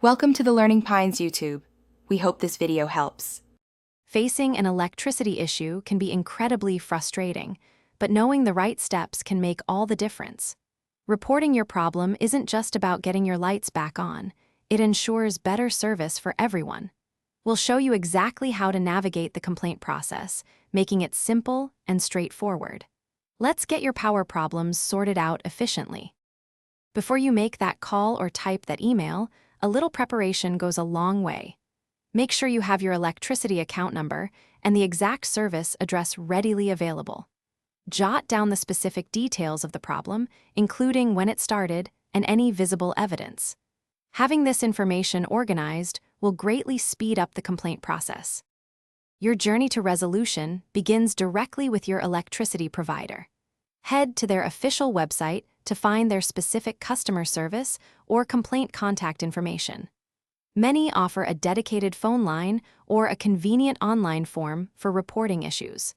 Welcome to the Learning Pines YouTube. We hope this video helps. Facing an electricity issue can be incredibly frustrating, but knowing the right steps can make all the difference. Reporting your problem isn't just about getting your lights back on, it ensures better service for everyone. We'll show you exactly how to navigate the complaint process, making it simple and straightforward. Let's get your power problems sorted out efficiently. Before you make that call or type that email, a little preparation goes a long way. Make sure you have your electricity account number and the exact service address readily available. Jot down the specific details of the problem, including when it started and any visible evidence. Having this information organized will greatly speed up the complaint process. Your journey to resolution begins directly with your electricity provider. Head to their official website to find their specific customer service or complaint contact information. Many offer a dedicated phone line or a convenient online form for reporting issues.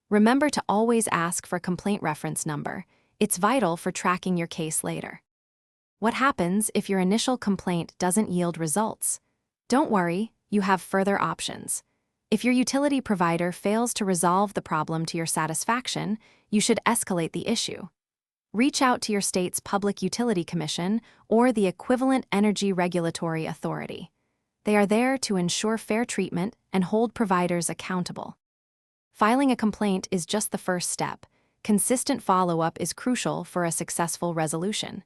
Remember to always ask for a complaint reference number. It's vital for tracking your case later. What happens if your initial complaint doesn't yield results? Don't worry, you have further options. If your utility provider fails to resolve the problem to your satisfaction, you should escalate the issue. Reach out to your state's Public Utility Commission or the equivalent energy regulatory authority. They are there to ensure fair treatment and hold providers accountable. Filing a complaint is just the first step. Consistent follow-up is crucial for a successful resolution.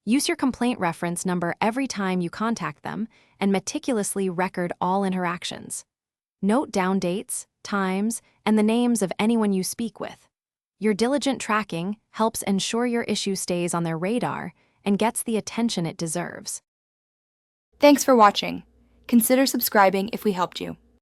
Use your complaint reference number every time you contact them and meticulously record all interactions. Note down dates, times, and the names of anyone you speak with. Your diligent tracking helps ensure your issue stays on their radar and gets the attention it deserves. Thanks for watching. Consider subscribing if we helped you.